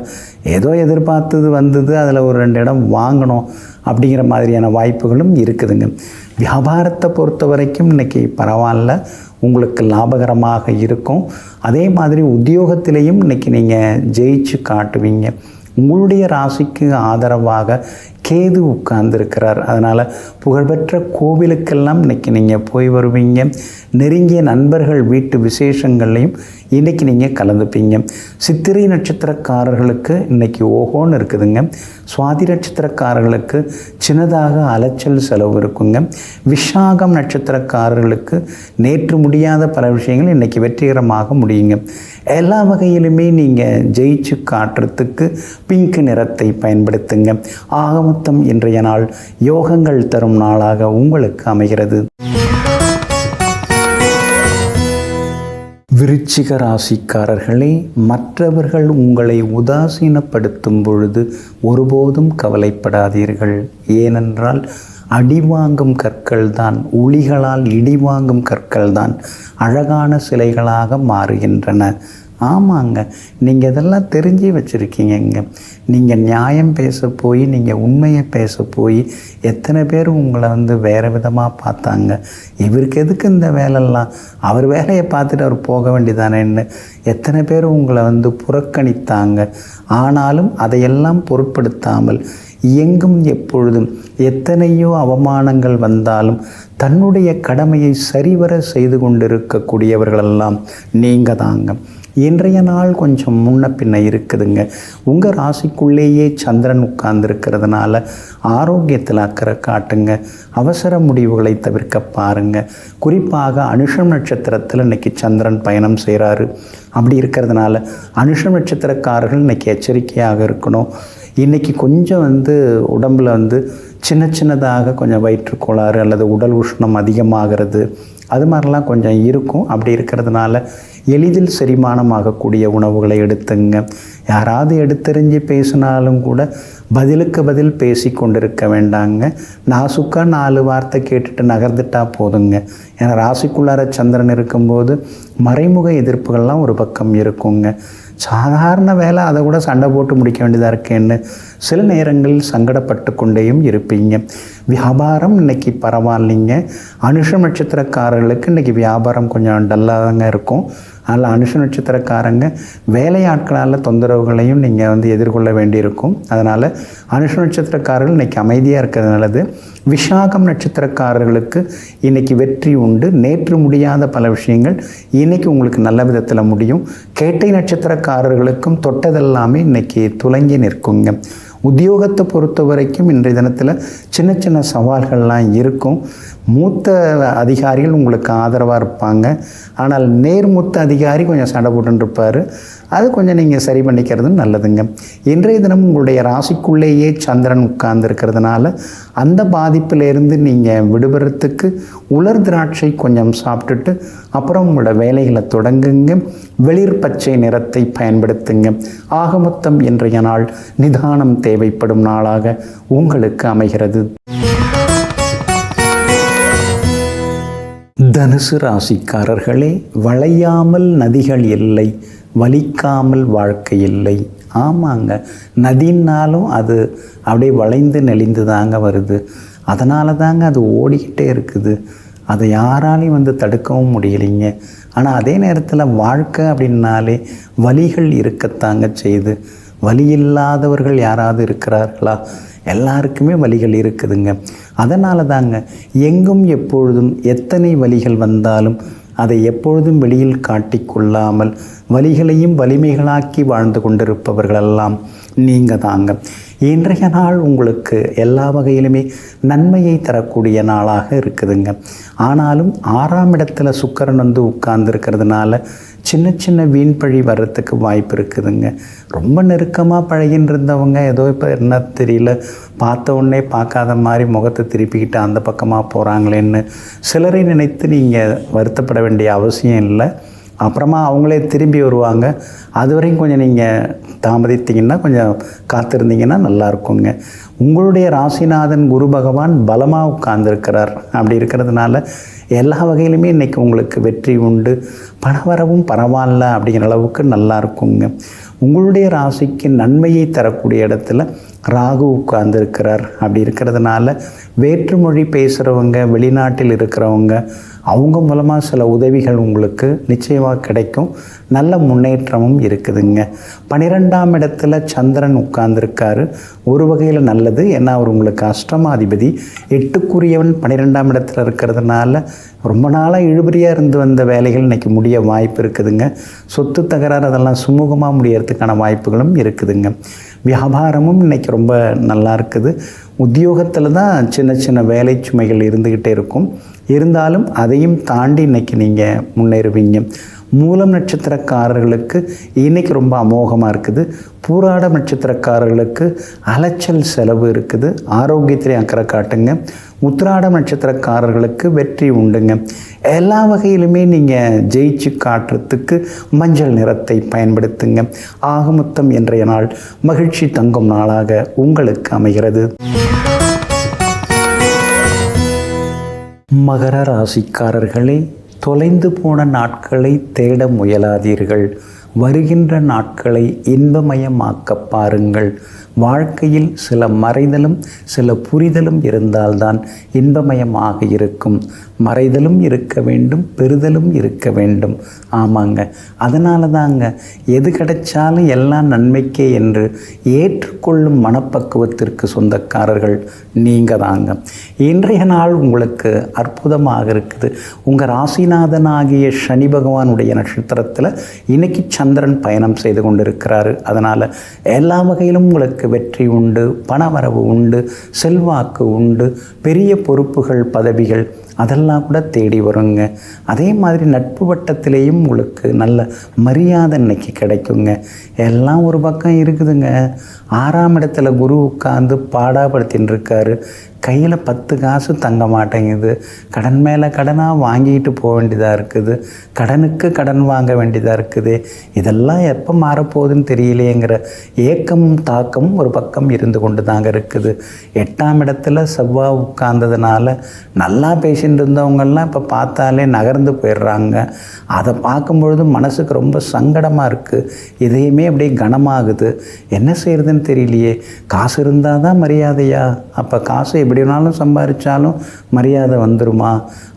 ஏதோ எதிர்பார்த்தது வந்தது, அதில் ஒரு 2 இடம் வாங்கணும் அப்படிங்கிற மாதிரியான வாய்ப்புகளும் இருக்குதுங்க. வியாபாரத்தை பொறுத்த வரைக்கும் இன்றைக்கி பரவாயில்ல, உங்களுக்கு லாபகரமாக இருக்கும். அதே மாதிரி உத்தியோகத்திலையும் இன்றைக்கி நீங்கள் ஜெயிச்சு காட்டுவீங்க. உங்களுடைய ராசிக்கு ஆதரவாக கேது உட்கார்ந்துருக்கிறார். அதனால் புகழ்பெற்ற கோவிலுக்கெல்லாம் இன்றைக்கி நீங்கள் போய் வருவீங்க. நெருங்கிய நண்பர்கள் வீட்டு விசேஷங்கள்லையும் இன்றைக்கி நீங்கள் கலந்துப்பீங்க. சித்திரை நட்சத்திரக்காரர்களுக்கு இன்றைக்கி ஓஹோன்னு இருக்குதுங்க. சுவாதி நட்சத்திரக்காரர்களுக்கு சின்னதாக அலைச்சல் செலவு இருக்குங்க. விஷாகம் நட்சத்திரக்காரர்களுக்கு நேற்று முடியாத பல விஷயங்கள் இன்றைக்கி வெற்றிகரமாக முடியுங்க. எல்லா வகையிலுமே நீங்கள் ஜெயிச்சு காட்டுறதுக்கு பிங்க் நிறத்தை பயன்படுத்துங்க. ஆக மொத்தம் இன்றைய நாள் யோகங்கள் தரும் நாளாக உங்களுக்கு அமைகிறது. விருச்சிக ராசிக்காரர்களே, மற்றவர்கள் உங்களை உதாசீனப்படுத்தும் பொழுது ஒருபோதும் கவலைப்படாதீர்கள். ஏனென்றால் அடிவாங்கும் கற்கள் தான், உளிகளால் இடிவாங்கும் கற்கள் தான் அழகான சிலைகளாக மாறுகின்றன. ஆமாங்க, நீங்கள் இதெல்லாம் தெரிஞ்சு வச்சுருக்கீங்க. நீங்கள் நியாயம் பேச போய், நீங்கள் உண்மையை பேச போய் எத்தனை பேர் உங்களை வேறு விதமாக பார்த்தாங்க. இவருக்கு எதுக்கு இந்த வேலைலாம், அவர் வேலையை பார்த்துட்டு அவர் போக வேண்டியதானேன்னு எத்தனை பேர் உங்களை புறக்கணித்தாங்க. ஆனாலும் அதையெல்லாம் பொருட்படுத்தாமல் எங்கும் எப்பொழுதும் எத்தனையோ அவமானங்கள் வந்தாலும் தன்னுடைய கடமையை சரிவர செய்து கொண்டிருக்கக்கூடியவர்களெல்லாம் நீங்கள் தாங்க. இன்றைய நாள் கொஞ்சம் முன்ன பின்ன இருக்குதுங்க. உங்கள் ராசிக்குள்ளேயே சந்திரன் உட்கார்ந்துருக்கிறதுனால ஆரோக்கியத்தில் அக்கறை காட்டுங்க. அவசர முடிவுகளை தவிர்க்க பாருங்கள். குறிப்பாக அனுஷம் நட்சத்திரத்தில் இன்றைக்கி சந்திரன் பயணம் செய்கிறாரு. அப்படி இருக்கிறதுனால அனுஷம் நட்சத்திரக்காரர்கள் இன்றைக்கி எச்சரிக்கையாக இருக்கணும். இன்றைக்கி கொஞ்சம் உடம்பில் சின்னதாக கொஞ்சம் வயிற்றுக்கோளாறு அல்லது உடல் உஷ்ணம் அதிகமாகிறது, அது மாதிரிலாம் கொஞ்சம் இருக்கும். அப்படி இருக்கிறதுனால எளிதில் செரிமானமாகக்கூடிய உணவுகளை எடுத்துங்க. யாராவது எடுத்தறிஞ்சு பேசினாலும் கூட பதிலுக்கு பதில் பேசி கொண்டிருக்க வேண்டாங்க. நாசுக்காக 4 வார்த்தை கேட்டுட்டு நகர்ந்துட்டா போதுங்க. ஏன்னா ராசிக்குள்ளார சந்திரன் இருக்கும்போது மறைமுக எதிர்ப்புகள்லாம் ஒரு பக்கம் இருக்குங்க. சாதாரண வேலை, அதை கூட சண்டை போட்டு முடிக்க வேண்டியதாக இருக்கேன்னு சில நேரங்களில் சங்கடப்பட்டு கொண்டேயும் இருப்பீங்க. வியாபாரம் இன்றைக்கி பரவாயில்லைங்க. அனுஷம் நட்சத்திரக்காரர்களுக்கு இன்றைக்கி வியாபாரம் கொஞ்சம் டல்லாக தாங்க இருக்கும். அதில் அனுஷ நட்சத்திரக்காரங்க வேலையாட்களால் தொந்தரவுகளையும் நீங்கள் எதிர்கொள்ள வேண்டியிருக்கும். அதனால் அனுஷ நட்சத்திரக்காரர்கள் இன்றைக்கி அமைதியாக இருக்கிறது நல்லது. விஷாகம் நட்சத்திரக்காரர்களுக்கு இன்றைக்கி வெற்றி உண்டு. நேற்று முடியாத பல விஷயங்கள் இன்றைக்கி உங்களுக்கு நல்ல விதத்தில் முடியும். கேட்டை நட்சத்திரக்காரர்களுக்கும் தொட்டதெல்லாமே இன்றைக்கி துலங்கி நிற்குங்க. உத்தியோகத்தை பொறுத்த வரைக்கும் இன்றைய தினத்தில் சின்ன சவால்கள்லாம் இருக்கும். மூத்த அதிகாரிகள் உங்களுக்கு ஆதரவாக இருப்பாங்க. ஆனால் நேர்மூத்த அதிகாரி கொஞ்சம் சண்டை போட்டுருப்பார். அது கொஞ்சம் நீங்கள் சரி பண்ணிக்கிறது நல்லதுங்க. இன்றைய தினம் உங்களுடைய ராசிக்குள்ளேயே சந்திரன் உட்கார்ந்துருக்கிறதுனால அந்த பாதிப்பிலேருந்து நீங்கள் விடுபடுறதுக்கு உலர் திராட்சை கொஞ்சம் சாப்பிட்டுட்டு அப்புறம் உங்களோட வேலைகளை தொடங்குங்க. வெளிர் பச்சை நிறத்தை பயன்படுத்துங்க. ஆக மொத்தம் இன்றைய நாள் நிதானம் தேவைப்படும் நாளாக உங்களுக்கு அமைகிறது. தனுசு ராசிக்காரர்களே, வளையாமல் நதிகள் இல்லை, வலிக்காமல் வாழ்க்கை இல்லை. ஆமாங்க, நதின்னாலும் அது அப்படியே வளைந்து நெளிந்து தாங்க வருது. அதனால தாங்க அது ஓடிக்கிட்டே இருக்குது. அதை யாராலையும் தடுக்கவும் முடியலைங்க. ஆனால் அதே நேரத்தில் வாழ்க்கை அப்படின்னாலே வலிகள் இருக்கத்தாங்க செய்யுது. வலி இல்லாதவர்கள் யாராவது இருக்கிறார்களா? எல்லாருக்குமே வலிகள் இருக்குதுங்க. அதனால தாங்க எங்கும் எப்பொழுதும் எத்தனை வலிகள் வந்தாலும் அதை எப்பொழுதும் வெளியில் காட்டிக்கொள்ளாமல் வலிகளையும் வலிமைகளாக்கி வாழ்ந்து கொண்டிருப்பவர்களெல்லாம் நீங்கள் தாங்க. இன்றைய நாள் உங்களுக்கு எல்லா வகையிலுமே நன்மையை தரக்கூடிய நாளாக இருக்குதுங்க. ஆனாலும் 6ஆம் இடத்துல சுக்கிரன் உட்கார்ந்துருக்கிறதுனால சின்ன வீண்பழி வர்றதுக்கு வாய்ப்பு இருக்குதுங்க. ரொம்ப நெருக்கமாக பழகின்னு இருந்தவங்க ஏதோ இப்போ என்ன தெரியல, பார்த்த உடனே பார்க்காத மாதிரி முகத்தை திருப்பிக்கிட்டு அந்த பக்கமாக போகிறாங்களேன்னு சிலரை நினைத்து நீங்கள் வருத்தப்பட வேண்டிய அவசியம் இல்லை. அப்புறமா அவங்களே திரும்பி வருவாங்க. அது வரையும் கொஞ்சம் நீங்கள் தாமதித்தீங்கன்னா, கொஞ்சம் காத்திருந்தீங்கன்னா நல்லா இருக்குங்க. உங்களுடைய ராசிநாதன் குரு பகவான் பலமாக உட்கார்ந்துருக்கிறார். அப்படி இருக்கிறதுனால எல்லா வகையிலுமே இன்றைக்கி உங்களுக்கு வெற்றி உண்டு. பணவரவும் பரவாயில்ல அப்படிங்கிற அளவுக்கு நல்லா இருக்குங்க. உங்களுடைய ராசிக்கு நன்மையை தரக்கூடிய இடத்துல ராகு உட்கார்ந்துருக்கிறார். அப்படி இருக்கிறதுனால வேற்றுமொழி பேசுகிறவங்க, வெளிநாட்டில் இருக்கிறவங்க அவங்க மூலமாக சில உதவிகள் உங்களுக்கு நிச்சயமாக கிடைக்கும். நல்ல முன்னேற்றமும் இருக்குதுங்க. 12ஆம் இடத்துல சந்திரன் உட்கார்ந்துருக்காரு. ஒரு வகையில் நல்லது, ஏன்னா அவர் உங்களுக்கு அஷ்டமாதிபதி. 8க்குரியவன் 12ஆம் இடத்துல இருக்கிறதுனால ரொம்ப நாளாக இழுபறியாக இருந்து வந்த வேலைகள் இன்றைக்கி முடிய வாய்ப்பு இருக்குதுங்க. சொத்து தகராறு அதெல்லாம் சுமூகமாக முடியறதுக்கான வாய்ப்புகளும் இருக்குதுங்க. வியாபாரமும் இன்றைக்கி ரொம்ப நல்லா இருக்குது. உத்தியோகத்தில் தான் சின்ன சின்ன வேலை சுமைகள் இருந்துக்கிட்டே இருக்கும். இருந்தாலும் அதையும் தாண்டி இன்றைக்கி நீங்கள் முன்னேறுவீங்க. மூலம் நட்சத்திரக்காரர்களுக்கு இன்றைக்கி ரொம்ப அமோகமாக இருக்குது. பூராடம் நட்சத்திரக்காரர்களுக்கு அலைச்சல் செலவு இருக்குது. ஆரோக்கியத்திலே அக்கறை காட்டுங்க. உத்திராடம் நட்சத்திரக்காரர்களுக்கு வெற்றி உண்டுங்க. எல்லா வகையிலுமே நீங்கள் ஜெயிச்சு காட்டுறதுக்கு மஞ்சள் நிறத்தை பயன்படுத்துங்க. ஆக மொத்தம் இன்றைய நாள் மகிழ்ச்சி தங்கும் நாளாக உங்களுக்கு அமைகிறது. மகர ராசிக்காரர்களே, தொலைந்து போன நாட்களை தேட முயலாதீர்கள். வருகின்ற நாட்களை இன்பமயமாக்க பாருங்கள். வாழ்க்கையில் சில மறைதலும் சில புரிதலும் இருந்தால்தான் இன்பமயமாக இருக்கும். மறைதலும் இருக்க வேண்டும், பெறுதலும் இருக்க வேண்டும். ஆமாங்க, அதனால தாங்க எது கிடைச்சாலும் எல்லாம் நன்மைக்கே என்று ஏற்றுக்கொள்ளும் மனப்பக்குவத்திற்கு சொந்தக்காரர்கள் நீங்கள் தாங்க. இன்றைய நாள் உங்களுக்கு அற்புதமாக இருக்குது. உங்கள் ராசிநாதனாகிய சனி பகவானுடைய நட்சத்திரத்தில் இன்னைக்கு சந்திரன் பயணம் செய்து கொண்டிருக்கிறாரு. அதனால் எல்லா வகையிலும் உங்களுக்கு வெற்றி உண்டு, பணவரவு உண்டு, செல்வாக்கு உண்டு, பெரிய பொறுப்புகள் பதவிகள் அதெல்லாம் கூட தேடி வருங்க. அதே மாதிரி நட்பு வட்டத்திலேயும் உங்களுக்கு நல்ல மரியாதை இன்னைக்கு கிடைக்குங்க. எல்லாம் ஒரு பக்கம் இருக்குதுங்க. 6ஆம் இடத்துல குரு உட்கார்ந்து பாடாப்படுத்தின்னு இருக்காரு. கையில் 10 காசு தங்க மாட்டேங்குது. கடன் மேலே கடனாக வாங்கிட்டு போக வேண்டியதாக இருக்குது. கடனுக்கு கடன் வாங்க வேண்டியதாக இருக்குது. இதெல்லாம் எப்போ மாறப்போகுதுன்னு தெரியலையேங்கிற ஏக்கமும் தாக்கமும் ஒரு பக்கம் இருந்து கொண்டு தாங்க இருக்குது. 8ஆம் இடத்துல செவ்வாய் உட்கார்ந்ததுனால நல்லா பேசிட்டு இருந்தவங்கெல்லாம் இப்போ பார்த்தாலே நகர்ந்து போயிடுறாங்க. அதை பார்க்கும்பொழுது மனசுக்கு ரொம்ப சங்கடமாக இருக்குது. இதையுமே அப்படியே கனமாகுது. என்ன செய்கிறதுன்னு தெரியலையே. காசு இருந்தால் தான் மரியாதையா? அப்போ காசு எப்படி வேணாலும் சம்பாதிச்சாலும் மரியாதை வந்துருமா?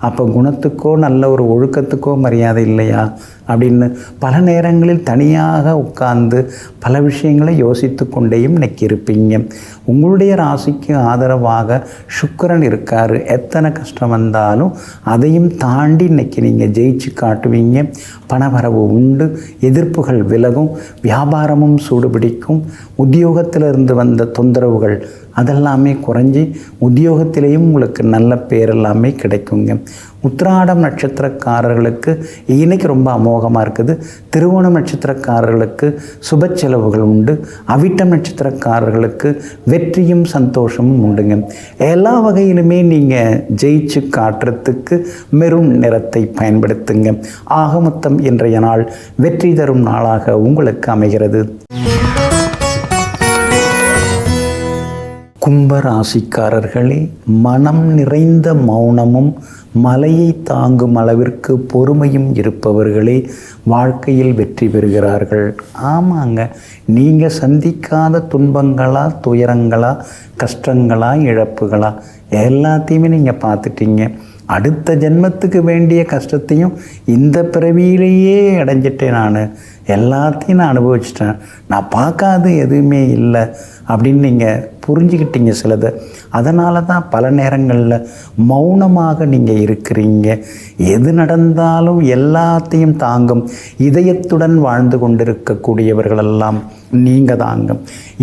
அப்போ குணத்துக்கோ நல்ல ஒரு ஒழுக்கத்துக்கோ மரியாதை இல்லையா அப்படின்னு பல நேரங்களில் தனியாக உட்கார்ந்து பல விஷயங்களை யோசித்து கொண்டேயும் இன்னைக்கு இருப்பீங்க. உங்களுடைய ராசிக்கு ஆதரவாக சுக்கிரன் இருக்கார். எத்தனை கஷ்டம் வந்தாலும் அதையும் தாண்டி இன்னைக்கு நீங்கள் ஜெயிச்சு காட்டுவீங்க. பணவரவு உண்டு, எதிர்ப்புகள் விலகும், வியாபாரமும் சூடுபிடிக்கும். உத்தியோகத்திலிருந்து வந்த தொந்தரவுகள் அதெல்லாமே குறைஞ்சி உத்தியோகத்திலேயும் உங்களுக்கு நல்ல பேர் எல்லாமே கிடைக்குங்க. உத்திராடம் நட்சத்திரக்காரர்களுக்கு இன்னைக்கு ரொம்ப அமோகமாக இருக்குது. திருவோணம் நட்சத்திரக்காரர்களுக்கு சுப செலவுகள் உண்டு. அவிட்டம் நட்சத்திரக்காரர்களுக்கு வெற்றியும் சந்தோஷமும் உண்டுங்க. எல்லா வகையிலுமே நீங்கள் ஜெயிச்சு காட்டுறதுக்கு மெரூன் நிறத்தை பயன்படுத்துங்க. ஆக மொத்தம் இன்றைய நாள் வெற்றி தரும் நாளாக உங்களுக்கு அமைகிறது. கும்பராசிக்காரர்களே, மனம் நிறைந்த மௌனமும் மலையை தாங்கும் அளவிற்கு பொறுமையும் இருப்பவர்களே வாழ்க்கையில் வெற்றி பெறுகிறார்கள். ஆமாங்க, நீங்கள் சந்திக்காத துன்பங்களா, துயரங்களா, கஷ்டங்களா, இழப்புகளா எல்லாத்தையுமே நீங்கள் பார்த்துட்டீங்க. அடுத்த ஜென்மத்துக்கு வேண்டிய கஷ்டத்தையும் இந்த பிறவியிலேயே அடைஞ்சிட்டேன். நான் எல்லாத்தையும் நான் அனுபவிச்சிட்டேன். நான் பார்க்காத எதுவுமே இல்லை அப்படின்னு நீங்கள் புரிஞ்சுக்கிட்டீங்க சிலதை. அதனால தான் பல நேரங்களில் மௌனமாக நீங்கள் இருக்கிறீங்க. எது நடந்தாலும் எல்லாத்தையும் தாங்கும் இதயத்துடன் வாழ்ந்து கொண்டிருக்கக்கூடியவர்களெல்லாம் நீங்கள் தாங்க.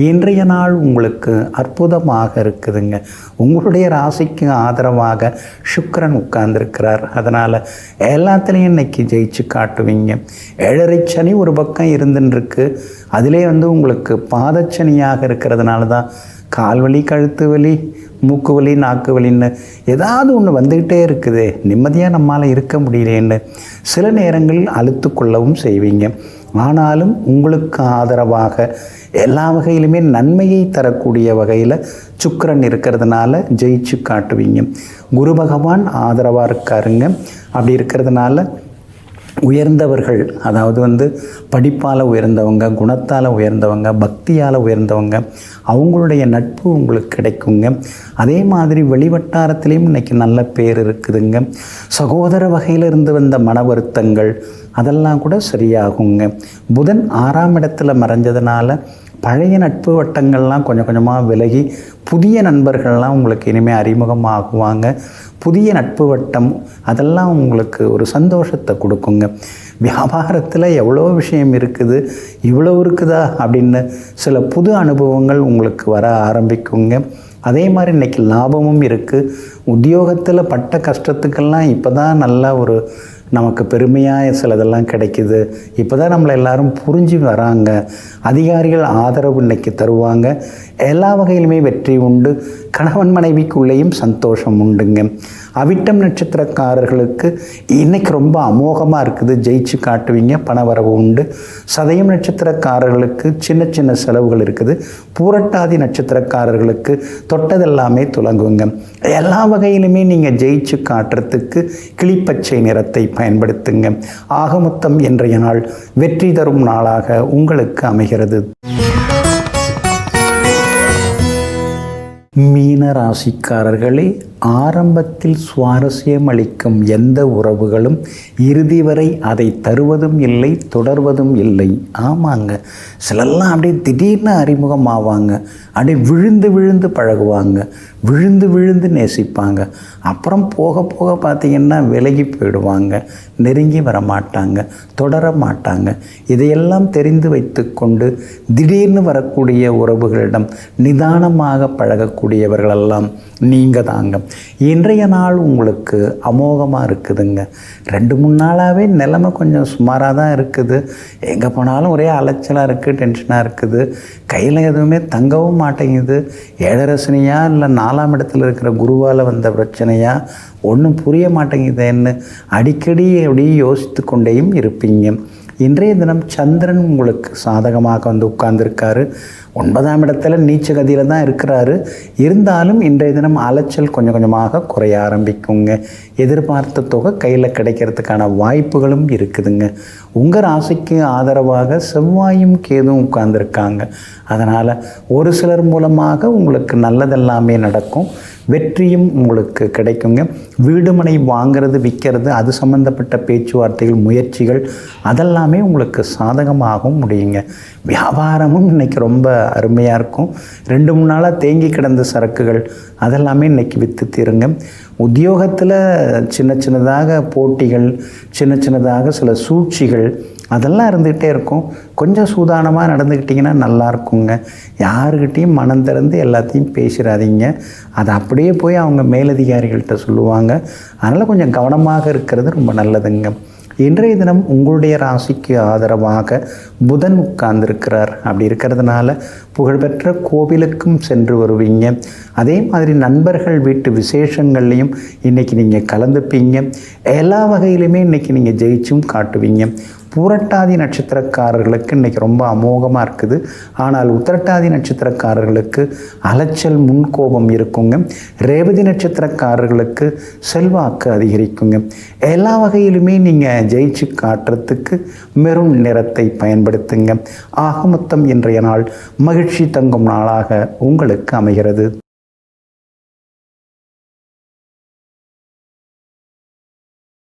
இன்றைய நாள் உங்களுக்கு அற்புதமாக இருக்குதுங்க. உங்களுடைய ராசிக்கு ஆதரவாக சுக்கிரன் உட்கார்ந்துருக்கிறார். அதனால் எல்லாத்துலேயும் இன்னைக்கு ஜெயிச்சு காட்டுவீங்க. 7.5 சனி ஒரு பக்கம் இருந்துருக்கு. அதிலே உங்களுக்கு பாதச்சனியாக இருக்கிறதுனால தான் கால் வலி, கழுத்து வலி, மூக்கு வலி, நாக்கு வலின்னு ஏதாவது ஒன்று வந்துக்கிட்டே இருக்குது. நிம்மதியாக நம்மால் இருக்க முடியலேன்னு சில நேரங்களில் அழுத்து கொள்ளவும் செய்வீங்க. ஆனாலும் உங்களுக்கு ஆதரவாக எல்லா வகையிலுமே நன்மையை தரக்கூடிய வகையில் சுக்கிரன் இருக்கிறதுனால ஜெயிச்சு காட்டுவீங்க. குரு பகவான் ஆதரவாக இருக்காருங்க. அப்படி இருக்கிறதுனால உயர்ந்தவர்கள், அதாவது படிப்பால் உயர்ந்தவங்க, குணத்தால் உயர்ந்தவங்க, பக்தியால் உயர்ந்தவங்க, அவங்களுடைய நட்பு உங்களுக்கு கிடைக்குங்க. அதே மாதிரி வெளிவட்டாரத்துலேயும் இன்றைக்கி நல்ல பேர் இருக்குதுங்க. சகோதர வகையில் இருந்து வந்த மன வருத்தங்கள் அதெல்லாம் கூட சரியாகுங்க. புதன் 6ஆம் இடத்துல மறைஞ்சதுனால பழைய நட்பு வட்டங்கள்லாம் கொஞ்சம் கொஞ்சமாக விலகி புதிய நண்பர்கள்லாம் உங்களுக்கு இனிமேல் அறிமுகமாகுவாங்க. புதிய நட்பு வட்டம் அதெல்லாம் உங்களுக்கு ஒரு சந்தோஷத்தை கொடுக்குங்க. வியாபாரத்தில் எவ்வளோ விஷயம் இருக்குது, இவ்வளோ இருக்குதா அப்படின்னு சில புது அனுபவங்கள் உங்களுக்கு வர ஆரம்பிக்குங்க. அதே மாதிரி இன்றைக்கி லாபமும் இருக்குது. உத்தியோகத்தில் பட்ட கஷ்டத்துக்கெல்லாம் இப்போ தான் நல்லா ஒரு நமக்கு பெருமையாக சிலதெல்லாம் கிடைக்குது. இப்போ தான் நம்மளை எல்லாரும் புரிஞ்சு வராங்க. அதிகாரிகள் ஆதரவு இன்றைக்கி தருவாங்க. எல்லா வகையிலுமே வெற்றி உண்டு. கணவன் மனைவிக்குள்ளேயும் சந்தோஷம் உண்டுங்க. அவிட்டம் நட்சத்திரக்காரர்களுக்கு இன்றைக்கி ரொம்ப அமோகமாக இருக்குது. ஜெயிச்சு காட்டுவீங்க. பணவரவு உண்டு. சதயம் நட்சத்திரக்காரர்களுக்கு சின்ன சின்ன செலவுகள் இருக்குது. பூரட்டாதி நட்சத்திரக்காரர்களுக்கு தொட்டதெல்லாமே துலங்குங்க. எல்லா வகையிலுமே நீங்கள் ஜெயிச்சு காட்டுறதுக்கு கிளிப்பச்சை நிறத்தை பயன்படுத்துங்க. ஆக மொத்தம் இன்றைய நாள் வெற்றி தரும் நாளாக உங்களுக்கு அமைகிறது. மீன ராசிக்காரர்களே, ஆரம்பத்தில் சுவாரஸ்யம் அளிக்கும் எந்த உறவுகளும் இறுதி வரை அதை தருவதும் இல்லை, தொடர்வதும் இல்லை. ஆமாங்க, சிலெல்லாம் அப்படியே திடீர்னு அறிமுகமாவாங்க. அப்படியே விழுந்து விழுந்து பழகுவாங்க, விழுந்து விழுந்து நேசிப்பாங்க. அப்புறம் போக போக பார்த்திங்கன்னா விலகி போயிடுவாங்க, நெருங்கி வர மாட்டாங்க, தொடர மாட்டாங்க. இதையெல்லாம் தெரிந்து வைத்து கொண்டு திடீர்னு வரக்கூடிய உறவுகளிடம் நிதானமாக பழகக்கூடியவர்களெல்லாம் நீங்கள் தாங்க. இன்றைய நாள் உங்களுக்கு அமோகமாக இருக்குதுங்க. 2-3 நாளாகவே நிலைமை கொஞ்சம் சுமாராக தான் இருக்குது. எங்கே போனாலும் ஒரே அலைச்சலாக இருக்குது, டென்ஷனாக இருக்குது. கையில் எதுவுமே தங்கவும் மாட்டேங்குது. 7.5 சனியா இல்லை 4ஆம் இடத்துல இருக்கிற குருவால் வந்த பிரச்சனையா ஒன்றும் புரிய மாட்டேங்குதுன்னு அடிக்கடி அப்படியே யோசித்து கொண்டேயும் இருப்பீங்க. இன்றைய தினம் சந்திரன் உங்களுக்கு சாதகமாக உட்கார்ந்துருக்காரு. 9ஆம் இடத்துல நீச்ச கதியில் தான் இருக்கிறாரு. இருந்தாலும் இன்றைய தினம் அலைச்சல் கொஞ்சம் கொஞ்சமாக குறைய ஆரம்பிக்குங்க. எதிர்பார்த்த தொகை கையில் கிடைக்கிறதுக்கான வாய்ப்புகளும் இருக்குதுங்க. உங்கள் ராசிக்கு ஆதரவாக செவ்வாயும் கேதும் உட்கார்ந்துருக்காங்க. அதனால் ஒரு சிலர் மூலமாக உங்களுக்கு நல்லதெல்லாமே நடக்கும். வெற்றியும் உங்களுக்கு கிடைக்குங்க. வீடுமனை வாங்கிறது, விற்கிறது, அது சம்மந்தப்பட்ட பேச்சுவார்த்தைகள், முயற்சிகள் அதெல்லாமே உங்களுக்கு சாதகமாகவும் முடியுங்க. வியாபாரமும் இன்றைக்கி ரொம்ப அருமையாக இருக்கும். 2-3 நாளாக தேங்கி கிடந்த சரக்குகள் அதெல்லாமே இன்றைக்கி விற்று தீருங்க. உத்தியோகத்தில் சின்ன சின்னதாக போட்டிகள், சின்ன சின்னதாக சில சூழ்ச்சிகள் அதெல்லாம் இருந்துக்கிட்டே இருக்கும். கொஞ்சம் சூதானமாக நடந்துக்கிட்டிங்கன்னா நல்லாயிருக்குங்க. யாருக்கிட்டையும் மனம் திறந்து எல்லாத்தையும் பேசிடாதீங்க. அதை அப்படியே போய் அவங்க மேலதிகாரிகள்கிட்ட சொல்லுவாங்க. அதனால் கொஞ்சம் கவனமாக இருக்கிறது ரொம்ப நல்லதுங்க. இன்றைய தினம் உங்களுடைய ராசிக்கு ஆதரவாக புதன் உட்கார்ந்துருக்கிறார். அப்படி இருக்கிறதுனால புகழ்பெற்ற கோவிலுக்கும் சென்று வருவீங்க. அதே மாதிரி நண்பர்கள் வீட்டு விசேஷங்கள்லையும் இன்றைக்கி நீங்கள் கலந்துப்பீங்க. எல்லா வகையிலுமே இன்றைக்கி நீங்கள் ஜெயிச்சும் காட்டுவீங்க. பூரட்டாதி நட்சத்திரக்காரர்களுக்கு இன்றைக்கி ரொம்ப அமோகமாக இருக்குது. ஆனால் உத்திரட்டாதி நட்சத்திரக்காரர்களுக்கு அலைச்சல், முன்கோபம் இருக்குங்க. ரேவதி நட்சத்திரக்காரர்களுக்கு செல்வாக்கு அதிகரிக்குங்க. எல்லா வகையிலுமே நீங்கள் ஜெயிச்சு காட்டுறதுக்கு மெரூன் நிறத்தை பயன்படுத்துங்க. ஆக மொத்தம் இன்றைய நாள் மகிழ்ச்சி தங்கும் நாளாக உங்களுக்கு அமைகிறது.